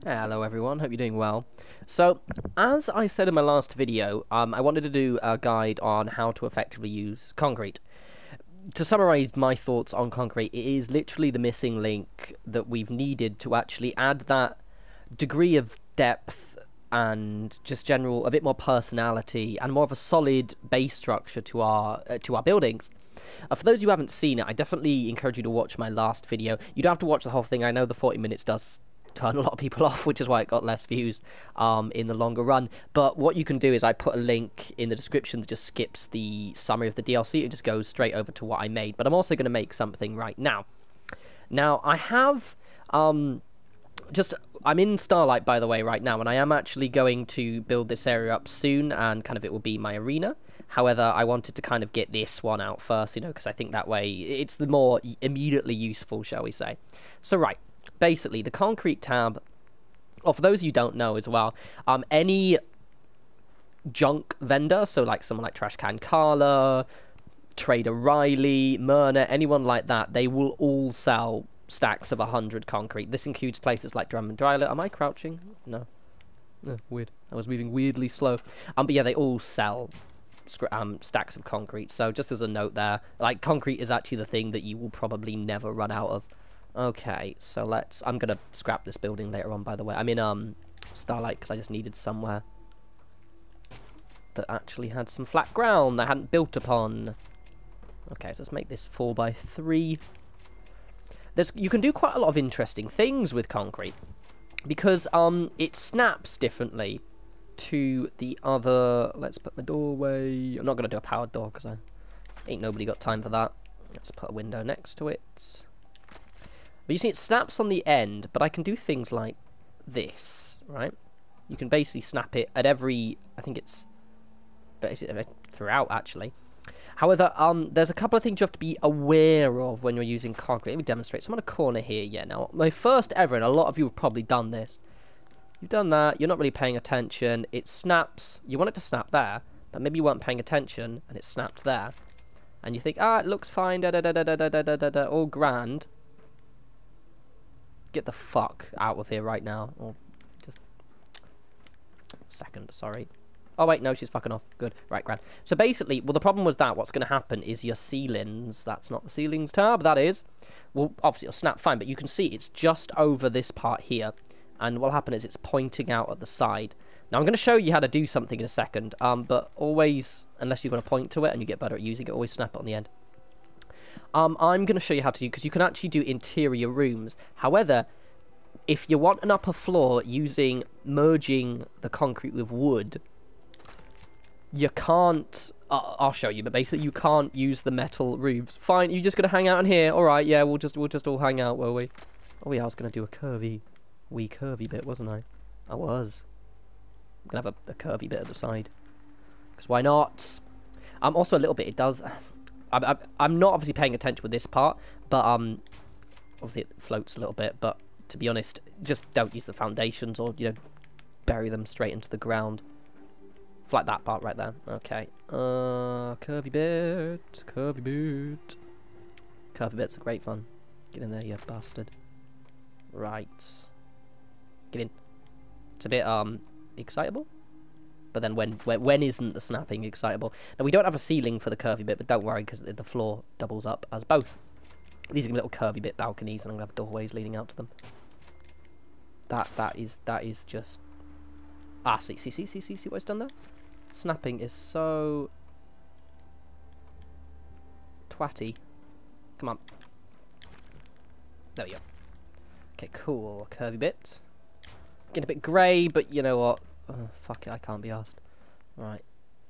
Hello everyone, hope you're doing well. So, as I said in my last video, I wanted to do a guide on how to effectively use concrete. To summarize my thoughts on concrete, it is literally the missing link that we've needed to actually add that degree of depth and just general, a bit more personality and more of a solid base structure to our buildings. For those who haven't seen it, I definitely encourage you to watch my last video. You don't have to watch the whole thing. I know the 40 minutes does turn a lot of people off, which is why it got less views in the longer run. But what you can do is I put a link in the description that just skips the summary of the DLC. It just goes straight over to what I made. But I'm also going to make something right now. Now, I have... I'm in Starlight, by the way, right now, and I am actually going to build this area up soon, and kind of it will be my arena. However, I wanted to kind of get this one out first, you know, because I think that way it's the more immediately useful, shall we say. So, right, basically, the concrete tab, or for those of you who don't know as well, any junk vendor, so like someone like Trash Can Carla, Trader Riley, Myrna, anyone like that, they will all sell stacks of 100 concrete. This includes places like Drum and Dryler. Am I crouching? No. Weird. I was moving weirdly slow. But yeah, they all sell stacks of concrete. So just as a note there, like concrete is actually the thing that you will probably never run out of. Okay, so I'm gonna scrap this building later on, by the way. I'm in Starlight because I just needed somewhere that actually had some flat ground that I hadn't built upon. Okay, so let's make this 4x3. You can do quite a lot of interesting things with concrete because it snaps differently to the other. Let's put my doorway. I'm not going to do a powered door because ain't nobody got time for that. Let's put a window next to it. But you see, it snaps on the end, but I can do things like this, right? You can basically snap it at every, I think it's basically throughout, actually. However, there's a couple of things you have to be aware of when you're using concrete. Let me demonstrate. So I'm on a corner here. Yeah, now, my first ever, and a lot of you have probably done this. You've done that. You're not really paying attention. It snaps. You want it to snap there, but maybe you weren't paying attention, and it snapped there. And you think, it looks fine, all grand. Get the fuck out of here right now. Or just... Second, sorry. Oh, wait, no, she's fucking off. Good. Right, grand. So basically, well, the problem was that what's going to happen is your ceilings, that's not the ceilings tab, that is, well, obviously it'll snap fine, but you can see it's just over this part here. And what'll happen is it's pointing out at the side. Now, I'm going to show you how to do something in a second, but always, unless you're going to point to it and you get better at using it, always snap it on the end. I'm going to show you how to do, because you can actually do interior rooms. However, if you want an upper floor using merging the concrete with wood, you can't, I'll show you, but basically you can't use the metal roofs. Fine, you're just going to hang out in here. Alright, yeah, we'll just all hang out, will we? Oh yeah, I was going to do a curvy bit, wasn't I? I was. I'm going to have a curvy bit at the side. Because why not? Also a little bit, it does, I'm not obviously paying attention with this part, but obviously it floats a little bit, but to be honest, just don't use the foundations or, you know, bury them straight into the ground. Like that part right there. Okay. Curvy bit. Curvy bit. Curvy bits are great fun. Get in there, you bastard. Right. Get in. It's a bit, excitable. But then when isn't the snapping excitable? Now, we don't have a ceiling for the curvy bit, but don't worry, because the floor doubles up as both. These are going to be little curvy bit balconies, and I'm going to have doorways leading out to them. That is just... see what it's done there? Snapping is so twatty. Come on. There we go. Okay, cool. Curvy bit. Getting a bit grey, but you know what? Oh, fuck it, I can't be asked. Right.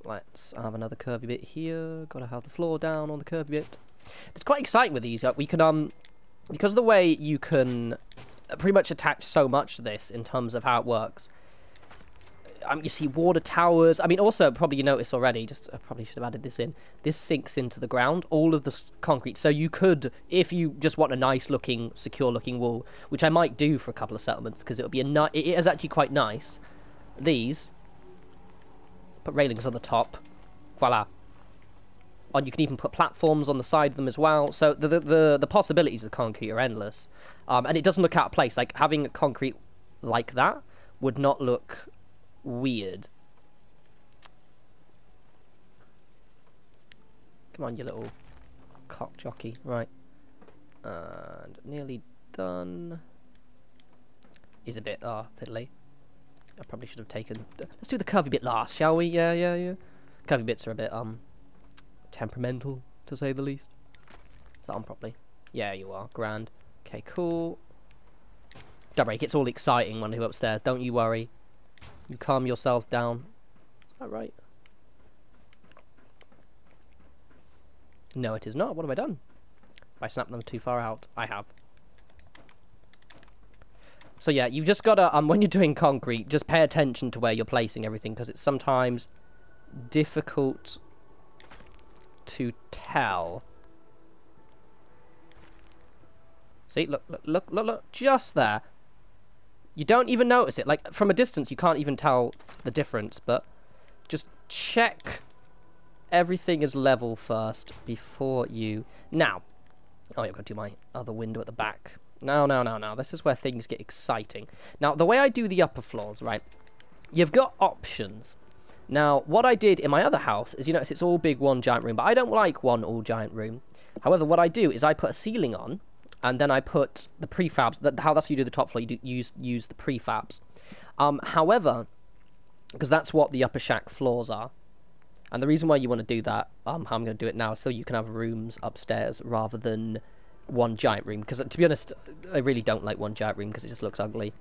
Let's have another curvy bit here. Gotta have the floor down on the curvy bit. It's quite exciting with these. We can, because of the way you can pretty much attach so much to this in terms of how it works. You see water towers. I mean, also, probably you noticed already, I probably should have added this in. This sinks into the ground, all of the concrete. So you could, if you just want a nice-looking, secure-looking wall, which I might do for a couple of settlements, because it'll be it is actually quite nice. These, put railings on the top. Voila. And you can even put platforms on the side of them as well. So the possibilities of concrete are endless. And it doesn't look out of place. Like, having concrete like that would not look weird. Come on, you little cock jockey. Right. And nearly done. Is a bit fiddly. I probably should have taken... Let's do the curvy bit last, shall we? Yeah. Curvy bits are a bit, temperamental, to say the least. Is that on properly? Yeah, you are. Grand. Okay, cool. Don't worry, it gets all exciting when I go upstairs. Don't you worry. You calm yourself down. Is that right? No, it is not. What have I done? Have I snapped them too far out? I have. So yeah, you've just got to, when you're doing concrete, just pay attention to where you're placing everything, because it's sometimes difficult to tell. See, look, just there. You don't even notice it. Like, from a distance, you can't even tell the difference, but just check everything is level first before you... Now, oh, I've got to do my other window at the back. No. This is where things get exciting. Now, the way I do the upper floors, right, you've got options. Now, what I did in my other house is, you notice it's all big one giant room, but I don't like one all giant room. However, what I do is I put a ceiling on, and then I put the prefabs. That's how you do the top floor. You use the prefabs. However, because that's what the upper shack floors are, and the reason why you want to do that, how I'm going to do it now, is so you can have rooms upstairs rather than one giant room. Because to be honest, I really don't like one giant room because it just looks ugly.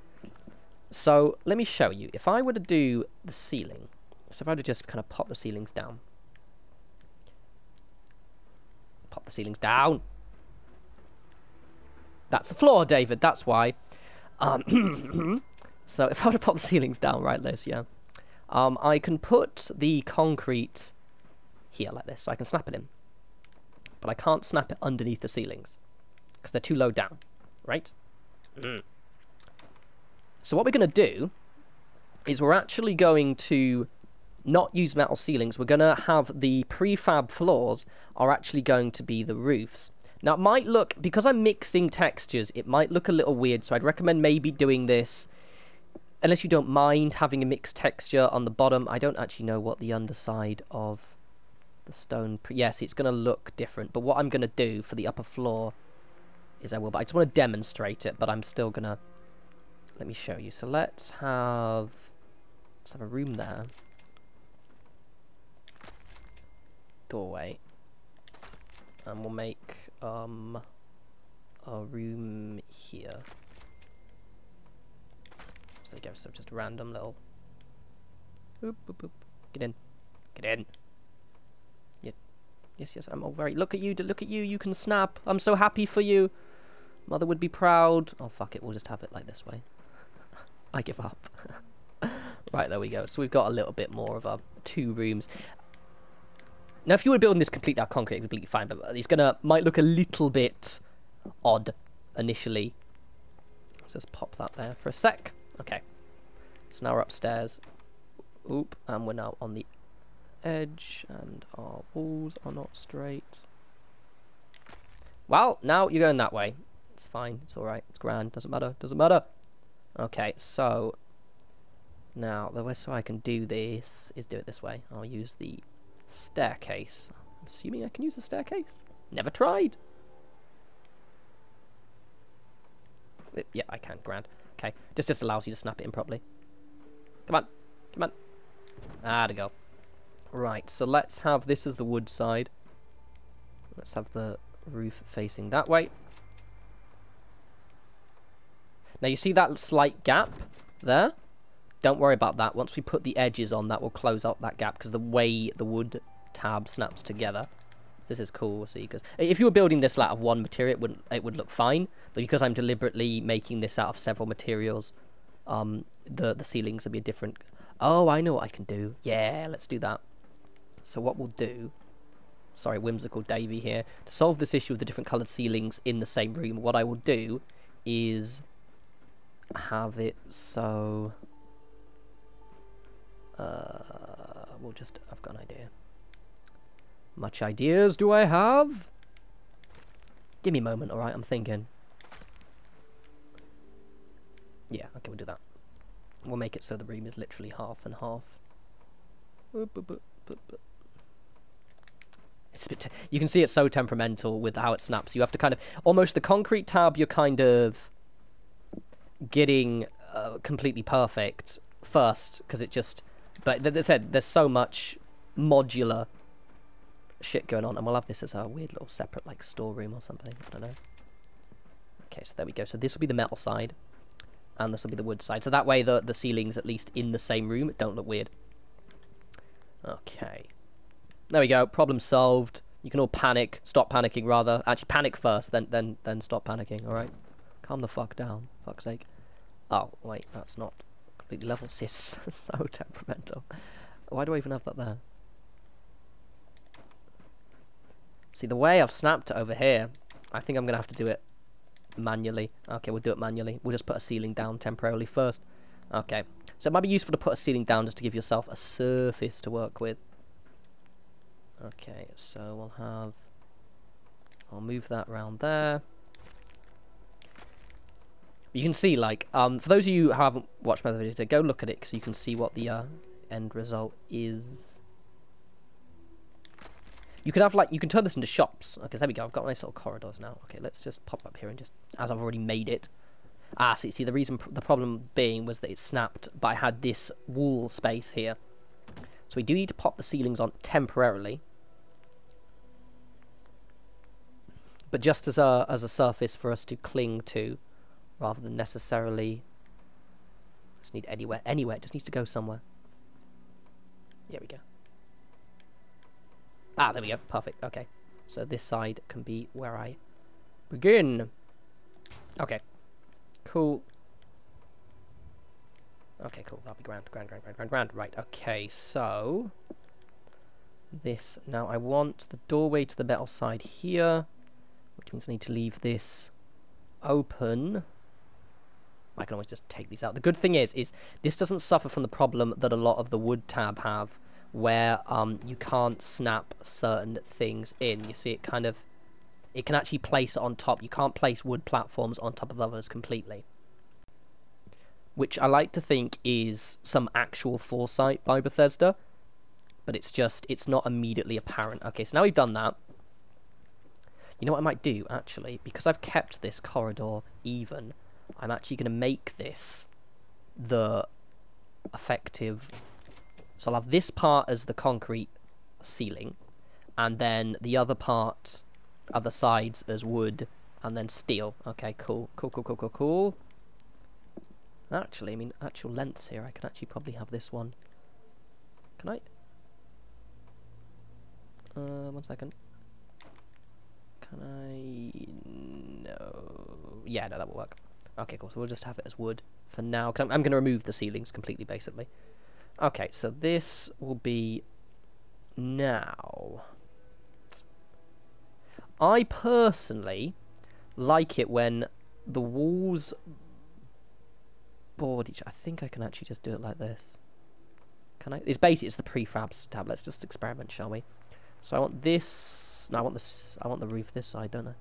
So let me show you. If I were to do the ceiling, so if I were to just kind of pop the ceilings down. Pop the ceilings down. That's the floor, David. That's why. So if I were to pop the ceilings down, right, Liz, yeah. I can put the concrete here like this, so I can snap it in. But I can't snap it underneath the ceilings, because they're too low down, right? So what we're going to do is we're actually going to not use metal ceilings. We're going to have the prefab floors are actually going to be the roofs. Now, it might look, because I'm mixing textures, it might look a little weird, so I'd recommend maybe doing this, unless you don't mind having a mixed texture on the bottom. I don't actually know what the underside of the stone... Yes, it's going to look different, but what I'm going to do for the upper floor is but I just want to demonstrate it, but I'm still going to... Let me show you. So let's have a room there. Doorway. And we'll make a room here. So there you go, so just a random little... Boop, boop, boop. Get in. Get in. Yeah. Yes, I'm all very... Look at you, you can snap. I'm so happy for you. Mother would be proud. Oh, fuck it, we'll just have it like this way. I give up. Right, there we go. So we've got a little bit more of 2 rooms. Now, if you were building this completely out of concrete, completely fine, but it's might look a little bit odd initially. Let's just pop that there for a sec. Okay. So now we're upstairs. Oop, and we're now on the edge, and our walls are not straight. Well, now you're going that way. It's fine. It's alright. It's grand. Doesn't matter. Doesn't matter. Okay, so now the way so I can do this is do it this way. I'll use the staircase. I'm assuming I can use the staircase. Never tried. Yeah, I can. Grand. Okay, just allows you to snap it in properly. Come on, come on. Ah, to go. Right, so let's have this as the wood side. Let's have the roof facing that way. Now you see that slight gap there? Don't worry about that. Once we put the edges on, that will close up that gap because the way the wood tab snaps together. This is cool, see, because if you were building this out of one material, it would look fine. But because I'm deliberately making this out of several materials, the ceilings will be a different. Oh, I know what I can do. Yeah, let's do that. So what we'll do, sorry, whimsical Davey here, to solve this issue of the different coloured ceilings in the same room, what I will do is have it so I've got an idea. Much ideas do I have? Give me a moment, alright, I'm thinking. Yeah, okay, we'll do that. We'll make it so the room is literally half and half. It's a bit you can see it's so temperamental with how it snaps. You have to kind of... Almost the concrete tab, you're kind of getting completely perfect first, because it just... But as I said, there's so much modular shit going on, and we'll have this as a weird little separate, like, storeroom or something. I don't know. Okay, so there we go. So this will be the metal side, and this will be the wood side. So that way the ceiling's at least in the same room. It don't look weird. Okay. There we go. Problem solved. You can all panic. Stop panicking, rather. Actually, panic first, then stop panicking, alright? Calm the fuck down. Fuck's sake. Oh, wait. That's not completely level. It's so temperamental. Why do I even have that there? See, the way I've snapped it over here, I think I'm going to have to do it manually. Okay, we'll do it manually. We'll just put a ceiling down temporarily first. Okay. So it might be useful to put a ceiling down just to give yourself a surface to work with. Okay, so we'll have... I'll move that around there. You can see, like, for those of you who haven't watched my other videos, go look at it, because you can see what the end result is. You could have, like, you can turn this into shops. Okay, so there we go. I've got nice little corridors now. Okay, let's just pop up here and just, as I've already made it. Ah, see, the reason, the problem being was that it snapped, but I had this wall space here. So we do need to pop the ceilings on temporarily. But just as a surface for us to cling to, rather than necessarily just need anywhere. It just needs to go somewhere. There we go. Ah, there we go. Perfect. Okay. So this side can be where I begin. Okay. Cool. Okay, cool. That'll be grand. Right, okay, so... This. Now, I want the doorway to the metal side here, which means I need to leave this open. I can always just take these out. The good thing is this doesn't suffer from the problem that a lot of the wood tab have, where you can't snap certain things in. You see, it kind of... It can actually place it on top. You can't place wood platforms on top of others completely. Which I like to think is some actual foresight by Bethesda. But it's just, it's not immediately apparent. Okay, so now we've done that. You know what I might do, actually? Because I've kept this corridor even, I'm actually going to make this the effective... So I'll have this part as the concrete ceiling, and then the other part, other sides as wood, and then steel. Okay, cool. Actually, I mean, actual lengths here, I could actually probably have this one. Can I? 1 second. Can I? No. Yeah, no, that will work. Okay, cool. So we'll just have it as wood for now, because I'm going to remove the ceilings completely, basically. Okay, so this will be now. I personally like it when the walls board each. I think I can actually just do it like this. Can I? It's basically it's the prefabs tab. Let's just experiment, shall we? So I want this. No, I want this. I want the roof this side, don't I?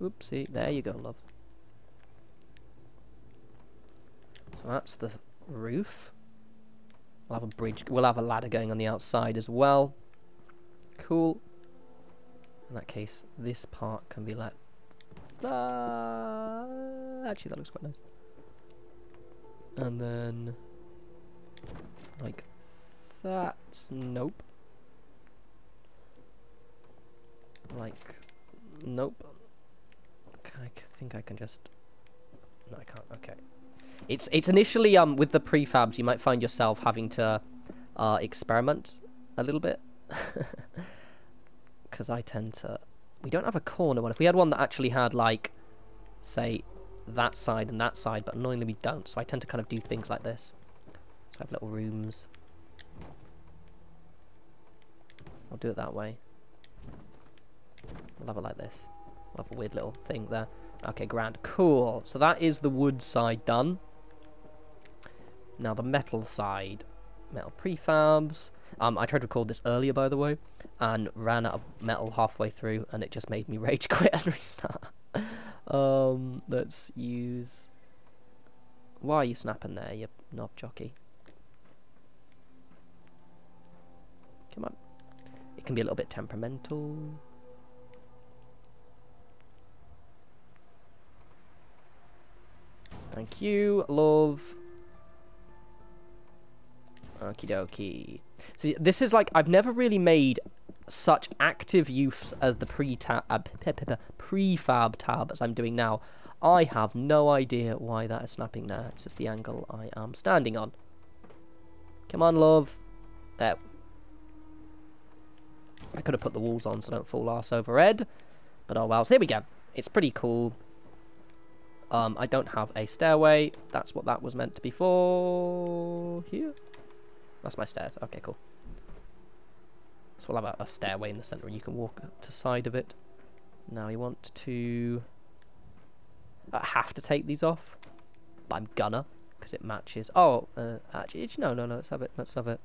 Oopsie. There you go, love. So that's the roof. We'll have a bridge. We'll have a ladder going on the outside as well. Cool. In that case, this part can be like... actually, that looks quite nice. And then... like that. Nope. Like... nope. I think I can just... no, I can't. Okay. It's initially, with the prefabs, you might find yourself having to experiment a little bit. Because I tend to... we don't have a corner one. If we had one that actually had, like, say, that side and that side, but annoyingly we don't. So I tend to kind of do things like this. So I have little rooms. I'll do it that way. I'll have it like this. I'll have a weird little thing there. Okay, grand. Cool. So that is the wood side done. Now the metal side. Metal prefabs. I tried to record this earlier, by the way, and ran out of metal halfway through, and it just made me rage quit and restart. Let's use Why are you snapping there, you knob jockey? Come on. It can be a little bit temperamental. Thank you, love. Okie dokie. See, this is like, I've never really made such active use as the prefab tab as I'm doing now. I have no idea why that is snapping there. It's just the angle I am standing on. Come on, love. There. I could have put the walls on so I don't fall arse over head. But oh well. So here we go. It's pretty cool. I don't have a stairway. That's what that was meant to be for. Here? That's my stairs. Okay, cool. So we'll have a stairway in the centre and you can walk up to the side of it. Now you want to... I have to take these off. But I'm gonna, because it matches. Oh, actually, no, let's have it. Let's have it.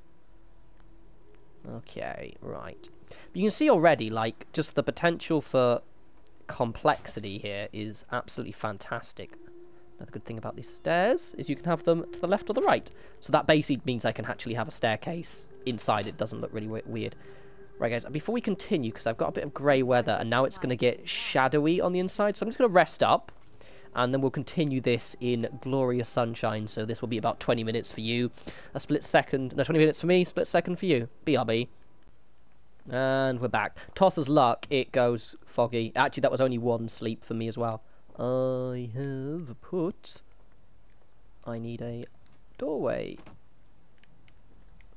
Okay, right. But you can see already, like, just the potential for complexity here is absolutely fantastic. Another good thing about these stairs is you can have them to the left or the right. So that basically means I can actually have a staircase inside. It doesn't look really weird. Right, guys, before we continue, because I've got a bit of grey weather, and now it's going to get shadowy on the inside, so I'm just going to rest up, and then we'll continue this in glorious sunshine. So this will be about 20 minutes for you, a split second, no, 20 minutes for me, split second for you. BRB. And we're back. Tosser's luck, it goes foggy. Actually, that was only one sleep for me as well. I have put... I need a doorway.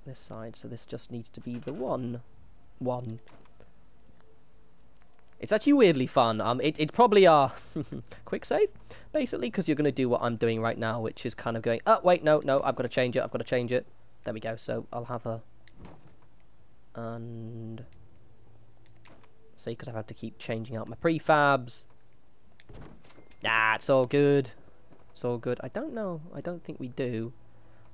This side, so this just needs to be the one. It's actually weirdly fun. It probably are quick save, basically, because you're going to do what I'm doing right now, which is kind of going, oh, wait, no, I've got to change it, There we go, so I'll have a... And... See, because I've had to keep changing out my prefabs. Nah, it's all good. It's all good. I don't think we do.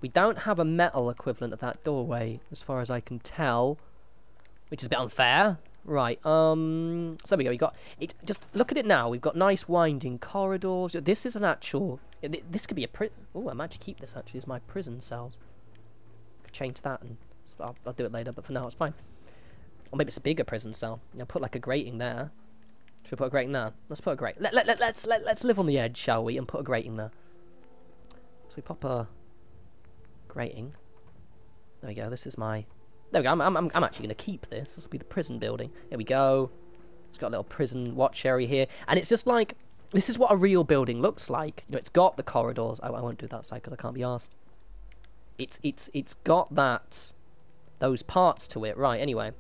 We don't have a metal equivalent of that doorway, as far as I can tell. Which is a bit unfair. Right, so there we go. We got it. Just look at it now. We've got nice winding corridors. This is an actual... This could be a Oh, I might actually keep this, actually, as my prison cells. Could change that, and I'll do it later, but for now it's fine. Or maybe it's a bigger prison cell. I'll put, like, a grating there. Should we put a grating there? Let's put a grating. Let's live on the edge, shall we, and put a grating there. So we pop a grating. There we go. This is my... There we go. I'm actually going to keep this. This will be the prison building. There we go. It's got a little prison watch area here. And it's just like... This is what a real building looks like. You know, it's got the corridors. I won't do that side because I can't be asked. It's got that... Those parts to it. Right, anyway.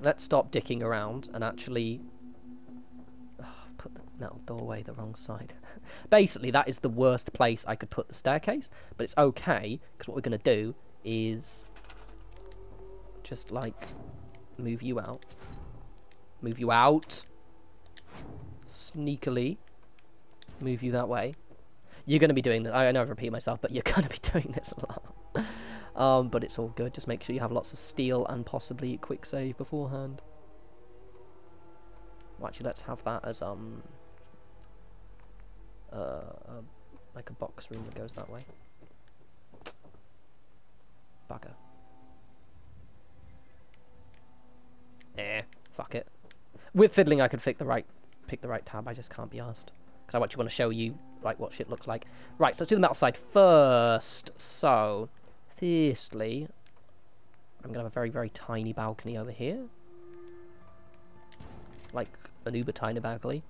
Let's stop dicking around and actually... Oh, I've put the metal doorway the wrong side. Basically, that is the worst place I could put the staircase. But it's okay, because what we're going to do is... Just, like, move you out. Move you out. Sneakily. Move you that way. You're going to be doing this. I know I've repeated myself, but you're going to be doing this a lot. But it's all good. Just make sure you have lots of steel and possibly quick save beforehand. Well, actually, let's have that as, like a box room that goes that way. Bugger. Fuck it. With fiddling, I could pick the right tab. I just can't be asked because I actually want to show you like what shit looks like. Right, so let's do the metal side first. So, firstly, I'm gonna have a very, very tiny balcony over here, like an uber tiny balcony.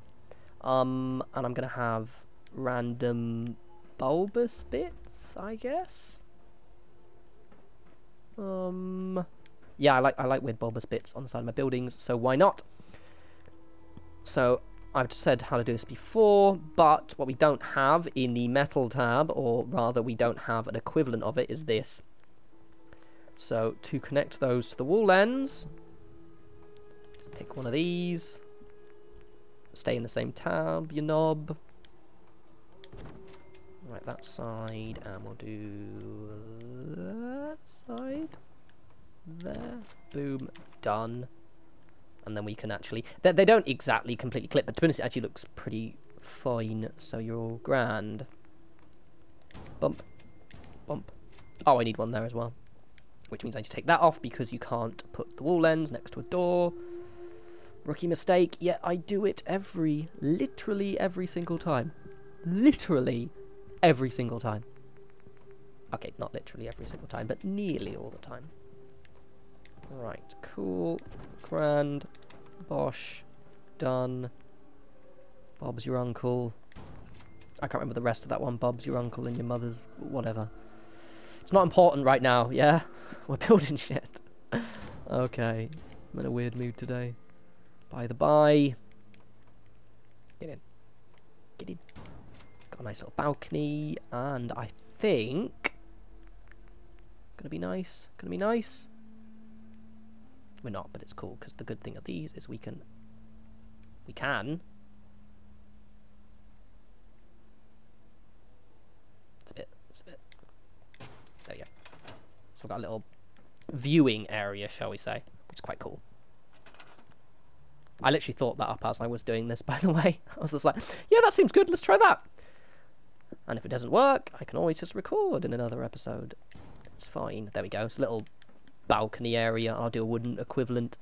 And I'm gonna have random bulbous bits, I guess. Yeah, I like weird bulbous bits on the side of my buildings, so why not? So, I've said how to do this before, but what we don't have in the metal tab, or rather we don't have an equivalent of it, is this. So, to connect those to the wall ends, just pick one of these. Stay in the same tab, you knob. Right, that side, and we'll do that side. There, boom, done. And then we can actually... They don't exactly completely clip, but to be honest, it actually looks pretty fine, so you're all grand. Bump. Bump. Oh, I need one there as well. Which means I need to take that off because you can't put the wall ends next to a door. Rookie mistake, yet I do it literally every single time. Literally every single time. Okay, not literally every single time, but nearly all the time. Right, cool, grand, bosh, done. Bob's your uncle. I can't remember the rest of that one. Bob's your uncle and your mother's whatever. It's not important right now, yeah? We're building shit. Okay, I'm in a weird mood today. By the by. Get in. Get in. Got a nice little balcony, and I think... Gonna be nice. Gonna be nice. We're not, but it's cool, because the good thing of these is we can... It's a bit... There you go. So we've got a little viewing area, shall we say, which is quite cool. I literally thought that up as I was doing this, by the way. I was just like, yeah, that seems good, let's try that. And if it doesn't work, I can always just record in another episode. It's fine. There we go. It's a little balcony area. I'll do a wooden equivalent.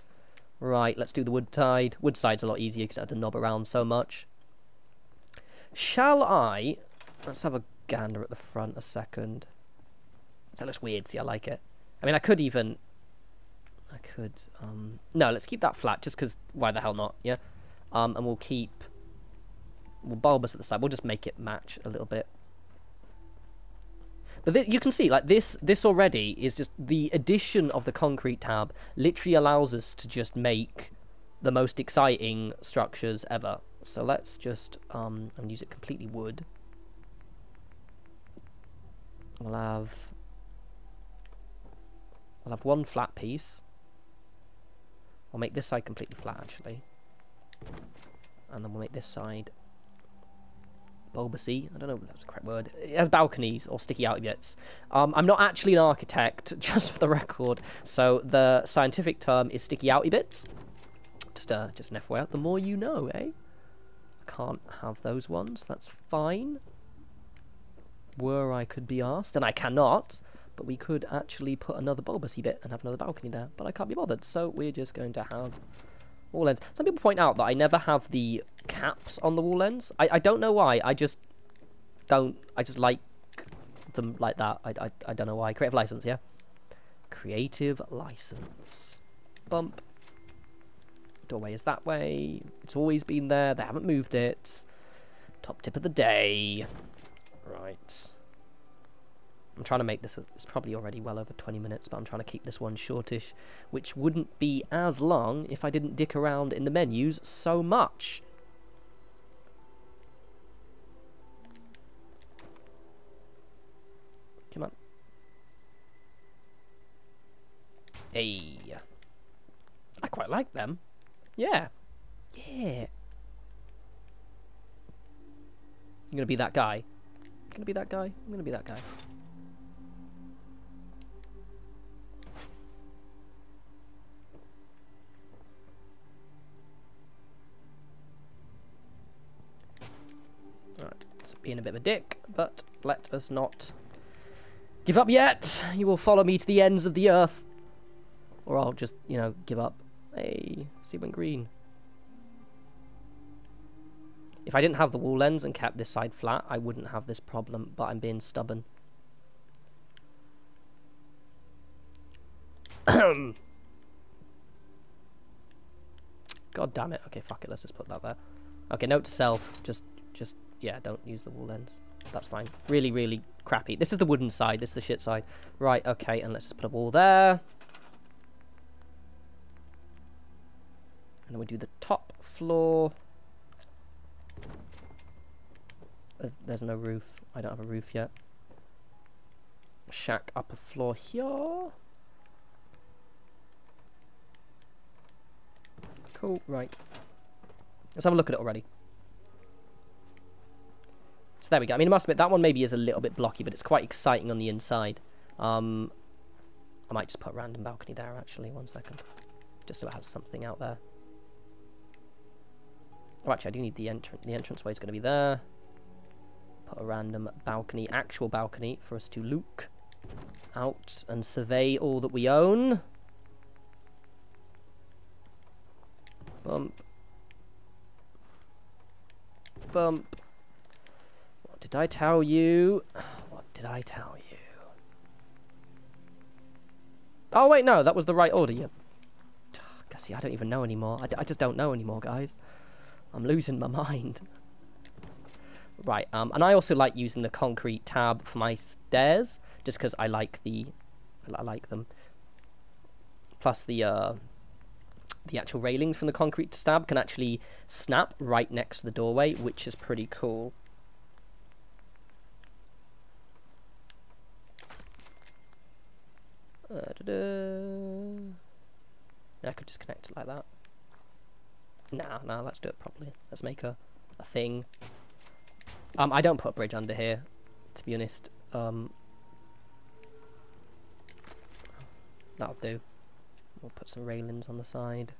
Right, let's do the wood side. Wood side's a lot easier because I had to knob around so much. Shall I... Let's have a gander at the front a second. That looks weird. See, I like it. I mean, I could... No, let's keep that flat, just because... Why the hell not, yeah? And we'll keep... We'll bulbous at the side. We'll just make it match a little bit. But you can see, like, this already is just... The addition of the concrete tab literally allows us to just make the most exciting structures ever. So let's just... and use it completely wood. We'll have one flat piece. I'll make this side completely flat, actually. And then we'll make this side bulbousy. I don't know if that's the correct word. It has balconies or sticky out bits. I'm not actually an architect, just for the record. So the scientific term is sticky outy bits. Just an FYI. The more you know, eh? I can't have those ones. That's fine. Were I could be asked, and I cannot. But we could actually put another bulbousy bit and have another balcony there. But I can't be bothered, so we're just going to have wall ends. Some people point out that I never have the caps on the wall ends. I don't know why. I just don't. I just like them like that. I don't know why. Creative license, yeah? Creative license. Bump. Doorway is that way. It's always been there. They haven't moved it. Top tip of the day. Right. I'm trying to make this, it's probably already well over 20 minutes, but I'm trying to keep this one shortish, which wouldn't be as long if I didn't dick around in the menus so much. Come on. Hey. I quite like them. Yeah. Yeah. I'm gonna be that guy. I'm gonna be that guy. I'm gonna be that guy. Alright, it's being a bit of a dick, but let us not give up yet. You will follow me to the ends of the earth. Or I'll just, you know, give up. Hey, see when green. If I didn't have the wall ends and kept this side flat, I wouldn't have this problem, but I'm being stubborn. God damn it. Okay, fuck it, let's just put that there. Okay, note to self, just, yeah, don't use the wall ends. That's fine. Really, really crappy. This is the wooden side, this is the shit side. Right, okay, and let's just put a wall there. And then we do the top floor. There's no roof. I don't have a roof yet. Shack upper floor here. Cool, right. Let's have a look at it already. So there we go. I mean, I must admit, that one maybe is a little bit blocky, but it's quite exciting on the inside. I might just put a random balcony there, actually. 1 second. Just so it has something out there. Oh, actually, I do need the entrance. The entranceway is going to be there. Put a random balcony, actual balcony, for us to look out and survey all that we own. Bump. Bump. What did I tell you? What did I tell you? Oh, wait, no, that was the right order. Yeah. See, I don't even know anymore. I just don't know anymore, guys. I'm losing my mind. Right, and I also like using the concrete tab for my stairs, just because I like them. Plus the actual railings from the concrete tab can actually snap right next to the doorway, which is pretty cool. I could just connect it like that. Nah, let's do it properly. Let's make a thing. I don't put a bridge under here, to be honest. That'll do. We'll put some railings on the side.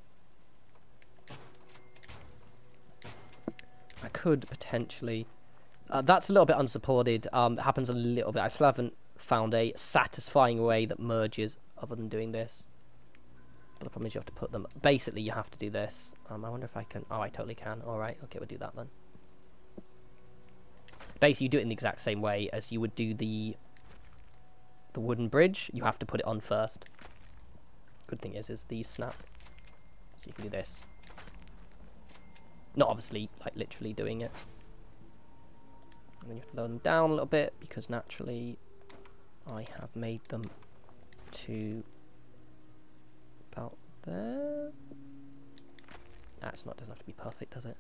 I could potentially... that's a little bit unsupported. It happens a little bit. I still haven't found a satisfying way that merges other than doing this. But the problem is you have to put them... Basically, you have to do this. I wonder if I can... Oh, I totally can. Alright, okay, we'll do that then. Basically, you do it in the exact same way as you would do the wooden bridge. You have to put it on first. Good thing is these snap. So you can do this. Not obviously, like, literally doing it. And then you have to lower them down a little bit, because naturally I have made them to... about there. It's not, doesn't have to be perfect, does it?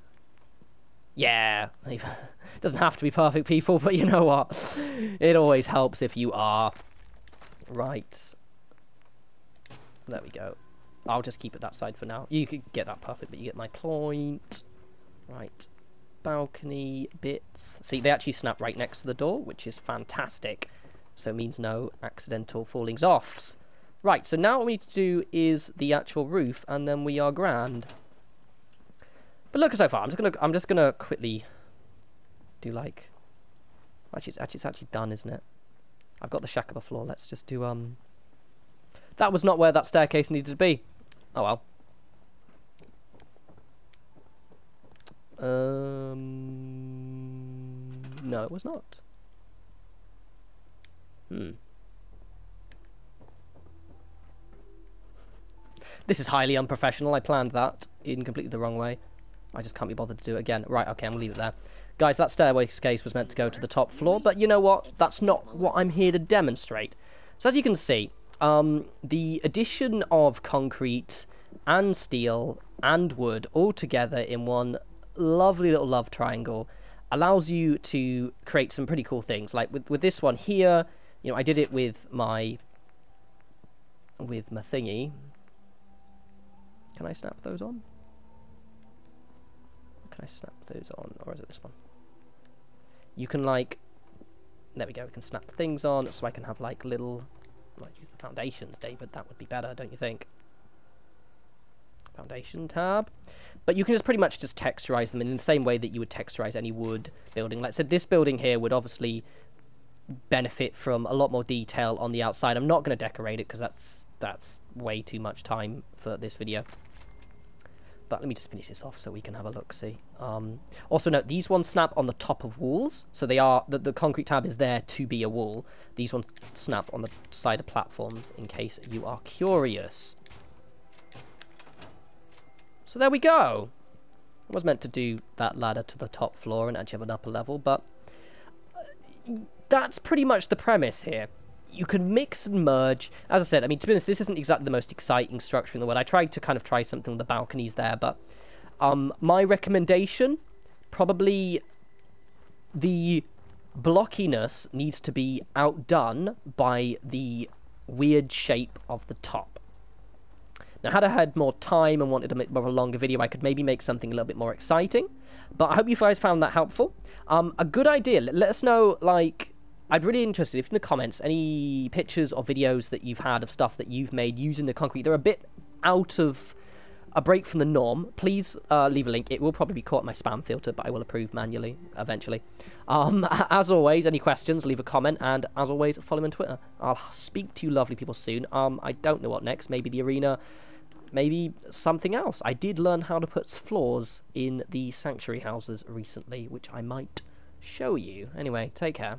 Yeah, it doesn't have to be perfect, people, but you know what? It always helps if you are. Right. There we go. I'll just keep it that side for now. You could get that perfect, but you get my point. Right. Balcony bits. See, they actually snap right next to the door, which is fantastic. So it means no accidental fallings offs. Right, so now what we need to do is the actual roof, and then we are grand. But look, so far, I'm just gonna quickly do like... Actually, it's actually done, isn't it? I've got the shack up floor. Let's just do That was not where that staircase needed to be. Oh well. No, it was not. This is highly unprofessional. I planned that in completely the wrong way. I just can't be bothered to do it again. Right, okay, I'm going to leave it there. Guys, that staircase was meant to go to the top floor, but you know what? That's not what I'm here to demonstrate. So as you can see, the addition of concrete and steel and wood all together in one lovely little love triangle allows you to create some pretty cool things. Like with this one here, you know, I did it with my thingy. Can I snap those on? Can I snap those on? Or is it this one? You can, like... There we go. We can snap the things on, so I can have, like, little... I might use the foundations, David. That would be better, don't you think? Foundation tab. But you can just pretty much just texturize them in the same way that you would texturize any wood building. Like I said, this building here would obviously benefit from a lot more detail on the outside. I'm not going to decorate it, because that's way too much time for this video. But let me just finish this off so we can have a look-see. Also note, these ones snap on the top of walls. So they are, the concrete tab is there to be a wall. These ones snap on the side of platforms, in case you are curious. So there we go. I was meant to do that ladder to the top floor and actually have an upper level, but that's pretty much the premise here. You can mix and merge. As I said, I mean, to be honest, this isn't exactly the most exciting structure in the world. I tried to kind of try something with the balconies there, but my recommendation, probably the blockiness needs to be outdone by the weird shape of the top. Now, had I had more time and wanted to make more of a longer video, I could maybe make something a little bit more exciting. But I hope you guys found that helpful. A good idea. Let us know, like... I'd really interested if in the comments any pictures or videos that you've had of stuff that you've made using the concrete. They're a bit out of a break from the norm, please leave a link. It will probably be caught in my spam filter, but I will approve manually eventually. As always, any questions, leave a comment, and as always, follow me on Twitter. I'll speak to you lovely people soon. I don't know what next. Maybe the arena, maybe something else. I did learn how to put floors in the sanctuary houses recently, which I might show you. Anyway, take care.